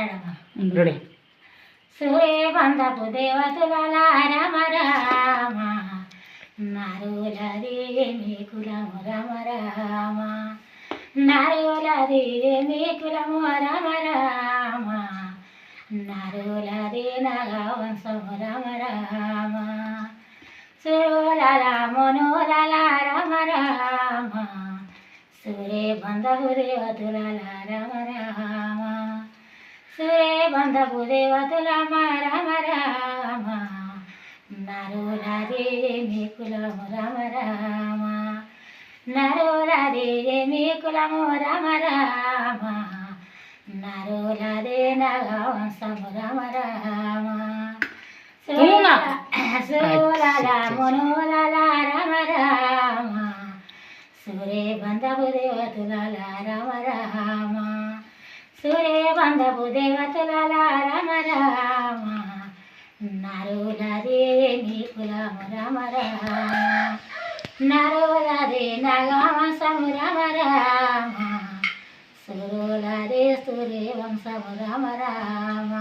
పాడమా ready. సూర్య బంధపు దేవతల రమ రామ నరులది మీ కులము రమ రామ నరులది మీ కులము రమ రామ నరులది నగవంశము రమ రామ సురులల మునులల రమ రామ సూర్య బంధపు దేవతల రమ రామ సూర్య బంధపు దేవతల రమ రామ నరులది మీ కులము రమ రామ నరులది మీ కులము రమ రామ నరులది నగవంశము రమ రామ సురులల మునులల రమ రామ సూర్య బంధపు దేవతల రమ రామ సూర్య బంధపు దేవతల రమ రామ నరులది మీ కులము రమ రామ నరులది నగవంశము రమ రామ సురులది సూర్యవంశము రమ రామ